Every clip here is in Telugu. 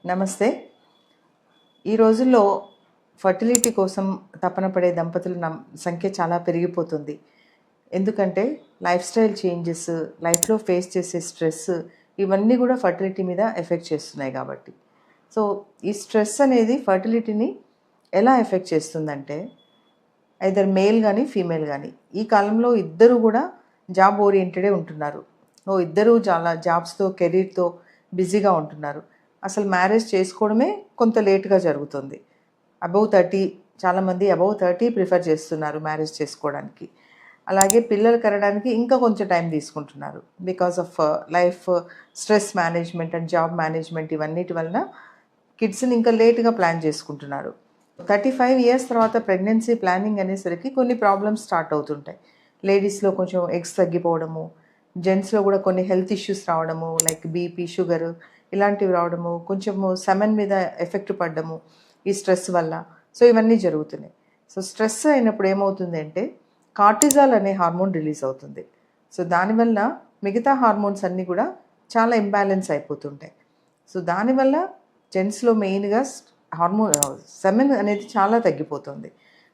నమస్తే. ఈ రోజుల్లో ఫర్టిలిటీ కోసం తపన పడే దంపతుల సంఖ్య చాలా పెరిగిపోతుంది. ఎందుకంటే లైఫ్ స్టైల్ చేంజెస్, లైఫ్‌లో ఫేస్ చేసే స్ట్రెస్ ఇవన్నీ గూడా ఫర్టిలిటీ మీద ఎఫెక్ట్ చేస్తున్నాయి కాబట్టి. సో, ఈ స్ట్రెస్ అనేది ఫర్టిలిటీని ఎలా ఎఫెక్ట్ చేస్తుందంటే ఐదర్ మేల్ గానీ, ఫీమేల్ గానీ ఈ కాలంలో ఇద్దరు గూడా జాబ్ ఓరియెంటెడే ఉంటున్నారు. ఇద్దరూ చాలా జాబ్స్‌తో, కెరీర్‌తో బిజీగా ఉంటున్నారు. అసలు మ్యారేజ్ చేసుకోవడమే కొంత లేట్‌గా జరుగుతుంది. అబోవ్ 30 చాలామంది అబోవ్ 30 ప్రిఫర్ చేస్తున్నారు మ్యారేజ్ చేసుకోవడానికి. అలాగే పిల్లలు కనడానికి ఇంకా కొంచెం టైం తీసుకుంటున్నారు. Because of life stress management and job management ఇవన్నిటి వలన కిడ్స్‌ని ఇంకా లేట్‌గా ప్లాన్ చేసుకుంటున్నారు. 35 ఇయర్స్ తర్వాత ప్రెగ్నెన్సీ ప్లానింగ్ అనేసరికి కొన్ని ప్రాబ్లమ్స్ స్టార్ట్ అవుతుంటాయి. లేడీస్‌లో కొంచెం ఎగ్స్ తగ్గిపోవడము, జెంట్స్‌లో కూడా కొన్ని హెల్త్ ఇష్యూస్ రావడము లైక్ బీపీ, షుగర్ ఇలాంటివి రావడము, కొంచెము సెమెన్ మీద ఎఫెక్ట్ పడ్డము ఈ స్ట్రెస్ వల్ల. సో, ఇవన్నీ జరుగుతున్నాయి. సో, స్ట్రెస్ అయినప్పుడు ఏమవుతుంది అంటే కార్టిజాల్ అనే హార్మోన్ రిలీజ్ అవుతుంది. సో, దానివల్ల మిగతా హార్మోన్స్ అన్నీ కూడా చాలా ఇంబ్యాలెన్స్ అయిపోతుంటాయి. సో, దానివల్ల జెంట్స్‌లో మెయిన్‌గా సెమెన్ అనేది చాలా తగ్గిపోతుంది.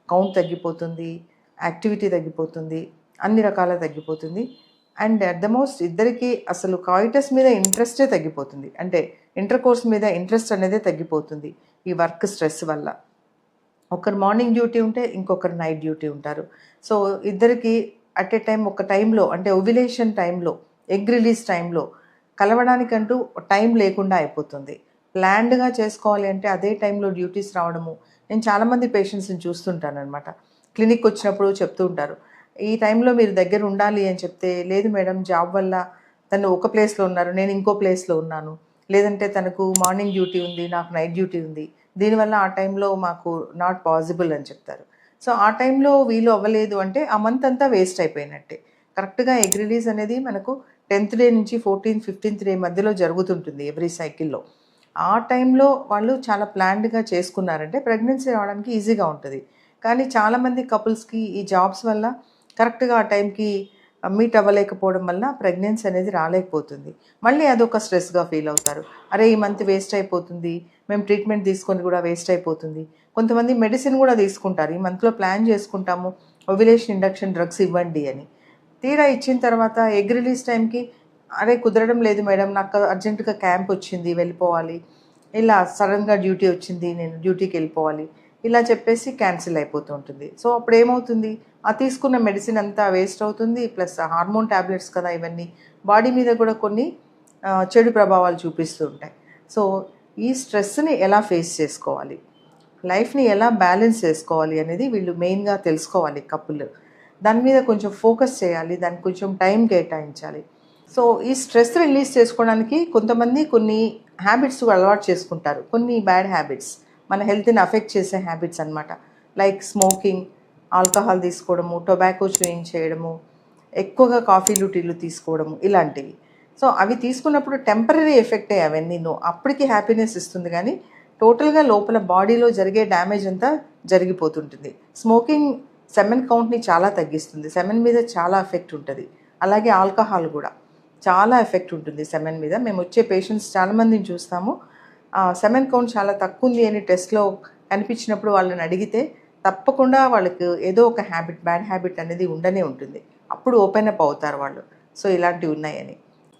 కౌంట్ తగ్గిపోతుంది, యాక్టివిటీ తగ్గిపోతుంది, అన్ని రకాల తగ్గిపోతుంది. అండ్ అట్ ద మోస్ట్ ఇద్దరికీ అసలు కాయిటస్ మీద ఇంట్రెస్టే తగ్గిపోతుంది. అంటే ఇంటర్‌కోర్స్ మీద ఇంట్రెస్ట్ అనేదే తగ్గిపోతుంది ఈ వర్క్ స్ట్రెస్ వల్ల. ఒకరు మార్నింగ్ డ్యూటీ ఉంటే ఇంకొకరు నైట్ డ్యూటీ ఉంటారు. సో, ఇద్దరికీ అట్ ఎ టైమ్ ఒక టైంలో అంటే ఓవ్యులేషన్ టైంలో, ఎగ్ రిలీజ్ టైంలో కలవడానికంటూ టైం లేకుండా అయిపోతుంది. ప్లాన్డ్‌గా చేసుకోవాలి అంటే అదే టైంలో డ్యూటీస్ రావడము. నేను చాలామంది పేషెంట్స్‌ని చూస్తుంటాననమాట. క్లినిక్‌కొచ్చినప్పుడు చెప్తూ ఉంటారు. ఈ టైంలో మీరు దగ్గర ఉండాలి అని చెప్తే, లేదు మేడం జాబ్ వల్ల తను ఒక ప్లేస్‌లో ఉన్నారు, నేను ఇంకో ప్లేస్‌లో ఉన్నాను. లేదంటే తనకు మార్నింగ్ డ్యూటీ ఉంది, నాకు నైట్ డ్యూటీ ఉంది. దీనివల్ల ఆ టైంలో మాకు నాట్ పాసిబుల్ అని చెప్తారు. సో, ఆ టైంలో వీలు అవ్వలేదు అంటే ఆ మంత్ అంతా వేస్ట్ అయిపోయినట్టే. కరెక్ట్‌గా ఎగ్ రిలీజ్ అనేది మనకు 10థ్ డే నుంచి 14, 15థ్ డే మధ్యలో జరుగుతుంటుంది ఎవ్రీ సైకిల్‌లో. ఆ టైంలో వాళ్ళు చాలా ప్లాన్డ్‌గా చేసుకున్నారంటే ప్రెగ్నెన్సీ రావడానికి ఈజీగా ఉంటది. కానీ చాలామంది కపుల్స్‌కి ఈ జాబ్స్ వల్ల కరెక్ట్‌గా ఆ టైంకి మీట్ అవ్వలేకపోవడం వల్ల ప్రెగ్నెన్సీ అనేది రాలేకపోతుంది. మళ్ళీ అదొక స్ట్రెస్‌గా ఫీల్ అవుతారు. అరే! ఈ మంత్ వేస్ట్ అయిపోతుంది. మేము ట్రీట్మెంట్ తీసుకొని కూడా వేస్ట్ అయిపోతుంది. కొంతమంది మెడిసిన్ కూడా తీసుకుంటారు. ఈ మంత్‌లో ప్లాన్ చేసుకుంటాము. ఓవ్యులేషన్ ఇండక్షన్ డ్రగ్స్ ఇవ్వండి అని. తీరా ఇచ్చిన తర్వాత ఎగ్ రిలీజ్ టైంకి అరే! కుదరడం లేదు మేడం. నాకు అర్జెంట్‌గా క్యాంప్ వచ్చింది వెళ్ళిపోవాలి. ఇలా సడెన్‌గా డ్యూటీ వచ్చింది. నేను డ్యూటీకెళ్ళిపోవాలి. ఇలా చెప్పేసి క్యాన్సిల్ అయిపోతూ ఉంటుంది. సో, అప్పుడేమవుతుంది? ఆ తీసుకున్న మెడిసిన్ అంతా వేస్ట్ అవుతుంది. ప్లస్ హార్మోన్ టాబ్లెట్స్ కదా ఇవన్నీ. బాడీ మీద కూడా కొన్ని చెడు ప్రభావాలు చూపిస్తూ ఉంటాయి. సో, ఈ స్ట్రెస్‌ని ఎలా ఫేస్ చేసుకోవాలి? లైఫ్‌ని ఎలా బ్యాలెన్స్ చేసుకోవాలి అనేది వీళ్ళు మెయిన్‌గా తెలుసుకోవాలి కపుల్. దాని మీద కొంచెం ఫోకస్ చేయాలి. దానికి కొంచెం టైం కేటాయించాలి. సో, ఈ స్ట్రెస్ రిలీజ్ చేసుకోవడానికి కొంతమంది కొన్ని హ్యాబిట్స్ అలవాటు చేసుకుంటారు. కొన్ని బ్యాడ్ హ్యాబిట్స్ మన హెల్త్‌ని అఫెక్ట్ చేసే హ్యాబిట్స్ అనమాట. లైక్ స్మోకింగ్, ఆల్కహాల్ తీసుకోవడము, టొబాకో చూయింగ్ చేయడము, ఎక్కువగా కాఫీలు, టీలు తీసుకోవడము ఇలాంటివి. సో, అవి తీసుకున్నప్పుడు టెంపరరీ ఎఫెక్టే అవన్నీను. అప్పటికి హ్యాపీనెస్ ఇస్తుంది గానీ, టోటల్‌గా లోపల బాడీలో జరిగే డ్యామేజ్ అంతా జరిగిపోతుంటుంది. స్మోకింగ్ సెమెన్ కౌంట్‌ని చాలా తగ్గిస్తుంది. సెమెన్ మీద చాలా ఎఫెక్ట్ ఉంటది. అలాగే ఆల్కహాల్ గూడా చాలా ఎఫెక్ట్ ఉంటుంది సెమెన్ మీద. మేమొచ్చే పేషెంట్స్ చాలామందిని చూస్తాము. సెమెన్ కౌంట్ చాలా తక్కువుంది అని టెస్ట్‌లో కనిపించినప్పుడు వాళ్ళని అడిగితే తప్పకుండా వాళ్ళకి ఏదో ఒక హ్యాబిట్, బ్యాడ్ హ్యాబిట్ అనేది ఉండనే ఉంటుంది. అప్పుడు ఓపెన్ అప్ అవుతారు వాళ్ళు. సో, ఇలాంటివి ఉన్నాయని.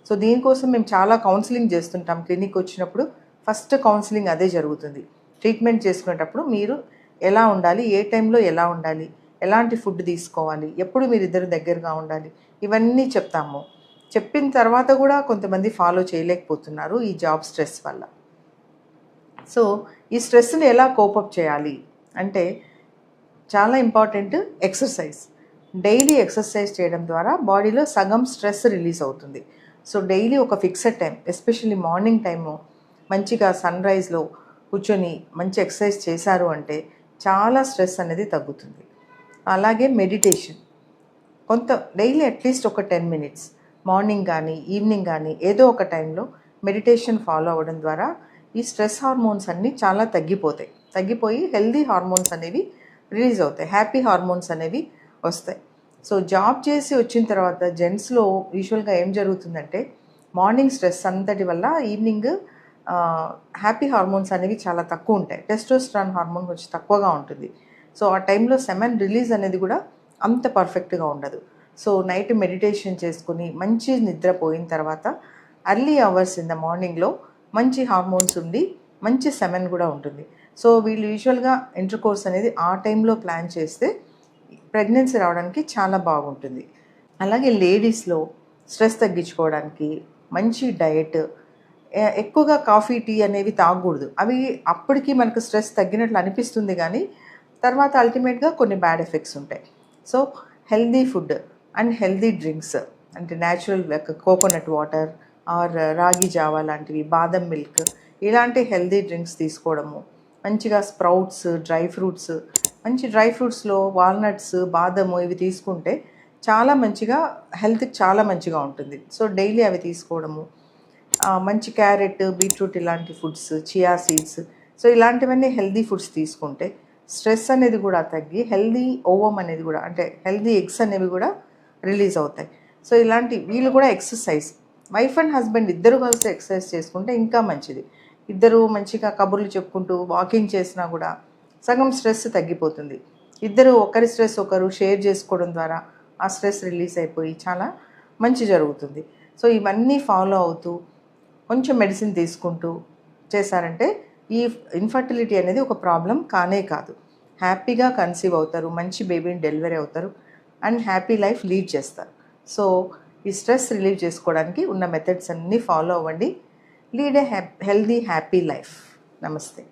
సో, దీనికోసం మేము చాలా కౌన్సెలింగ్ చేస్తుంటాం. క్లినిక్‌కొచ్చినప్పుడు ఫస్ట్ కౌన్సెలింగ్ అదే జరుగుతుంది. ట్రీట్మెంట్ చేసుకునేటప్పుడు మీరు ఎలా ఉండాలి? ఏ టైంలో ఎలా ఉండాలి? ఎలాంటి ఫుడ్ తీసుకోవాలి? ఎప్పుడు మీరిద్దరు దగ్గరగా ఉండాలి? ఇవన్నీ చెప్తాము. చెప్పిన తర్వాత కూడా కొంతమంది ఫాలో చేయలేకపోతున్నారు ఈ జాబ్ స్ట్రెస్ వల్ల. సో, ఈ స్ట్రెస్‌ని ఎలా కోపప్ చేయాలి అంటే చాలా ఇంపార్టెంట్ ఎక్సర్సైజ్. డైలీ ఎక్సర్సైజ్ చేయడం ద్వారా బాడీలో సగం స్ట్రెస్ రిలీజ్ అవుతుంది. సో, డైలీ ఒక fixed time especially morning time మంచిగా సన్‌రైజ్‌లో కూర్చొని మంచి ఎక్సర్సైజ్ చేశారు అంటే చాలా స్ట్రెస్ అనేది తగ్గుతుంది. అలాగే మెడిటేషన్. డైలీ అట్లీస్ట్ ఒక 10 మినిట్స్ మార్నింగ్ కానీ, ఈవినింగ్ కానీ ఏదో ఒక టైంలో మెడిటేషన్ ఫాలో అవ్వడం ద్వారా ఈ స్ట్రెస్ హార్మోన్స్ అన్నీ చాలా తగ్గిపోతాయి. తగ్గిపోయి హెల్తీ హార్మోన్స్ అనేవి రిలీజ్ అవుతాయి. హ్యాపీ హార్మోన్స్ అనేవి వస్తాయి. సో, జాబ్ చేసి వచ్చిన తర్వాత జెంట్స్‌లో యూజువల్‌గా ఏం జరుగుతుందంటే మార్నింగ్ స్ట్రెస్ అంతటి వల్ల ఈవినింగ్ హ్యాపీ హార్మోన్స్ అనేవి చాలా తక్కువ ఉంటాయి. టెస్టోస్టెరాన్ హార్మోన్ కొంచెం తక్కువగా ఉంటుంది. సో ఆ టైంలో సెమెన్ రిలీజ్ అనేది కూడా అంత పర్ఫెక్ట్గా ఉండదు. సో నైట్ మెడిటేషన్ చేసుకుని మంచి నిద్రపోయిన తర్వాత ఎర్లీ అవర్స్ ఇన్ ద మార్నింగ్లో మంచి హార్మోన్స్ ఉండి మంచి సెమెన్ కూడా ఉంటుంది. సో వీళ్ళు యూజువల్గా ఇంటర్కోర్స్ అనేది ఆ టైంలో ప్లాన్ చేస్తే ప్రెగ్నెన్సీ రావడానికి చాలా బాగుంటుంది. అలాగే లేడీస్లో స్ట్రెస్ తగ్గించుకోవడానికి మంచి డయట్, ఎక్కువగా కాఫీ టీ అనేవి తాగకూడదు. అవి అప్పటికి మనకు స్ట్రెస్ తగ్గినట్లు అనిపిస్తుంది కానీ తర్వాత అల్టిమేట్గా కొన్ని బ్యాడ్ ఎఫెక్ట్స్ ఉంటాయి. So healthy food and healthy drinks అంటే న్యాచురల్ కోకోనట్ వాటర్ ఆర్ రాగి జావా లాంటివి, బాదం మిల్క్ ఇలాంటి హెల్దీ డ్రింక్స్ తీసుకోవడము, మంచిగా స్ప్రౌట్స్, డ్రై ఫ్రూట్స్, మంచి డ్రై ఫ్రూట్స్లో వాల్నట్స్, బాదము ఇవి తీసుకుంటే చాలా మంచిగా హెల్త్కి చాలా మంచిగా ఉంటుంది. సో డైలీ అవి తీసుకోవడము, మంచి క్యారెట్, బీట్రూట్ ఇలాంటి ఫుడ్స్, చియా సీడ్స్, సో ఇలాంటివన్నీ హెల్దీ ఫుడ్స్ తీసుకుంటే స్ట్రెస్ అనేది కూడా తగ్గి హెల్దీ ఓవం అనేది కూడా అంటే హెల్దీ ఎగ్స్ అనేవి కూడా రిలీజ్ అవుతాయి. సో ఇలాంటి వీళ్ళు కూడా ఎక్సర్సైజ్, వైఫ్ అండ్ హస్బెండ్ ఇద్దరు కలిసి ఎక్సర్సైజ్ చేసుకుంటే ఇంకా మంచిది. ఇద్దరు మంచిగా కబుర్లు చెప్పుకుంటూ వాకింగ్ చేసినా కూడా సగం స్ట్రెస్ తగ్గిపోతుంది. ఇద్దరు ఒకరి స్ట్రెస్ ఒకరు షేర్ చేసుకోవడం ద్వారా ఆ స్ట్రెస్ రిలీజ్ అయిపోయి చాలా మంచి జరుగుతుంది. సో ఇవన్నీ ఫాలో అవుతూ కొంచెం మెడిసిన్ తీసుకుంటూ చేశారంటే ఈ ఇన్ఫర్టిలిటీ అనేది ఒక ప్రాబ్లం కానే కాదు. హ్యాపీగా కన్సీవ్ అవుతారు, మంచి బేబీని డెలివరీ అవుతారు అండ్ హ్యాపీ లైఫ్ లీడ్ చేస్తారు. సో ఈ స్ట్రెస్ రిలీవ్ చేసుకోవడానికి ఉన్న మెథడ్స్ అన్నీ ఫాలో అవ్వండి. Lead a healthy happy life. నమస్తే.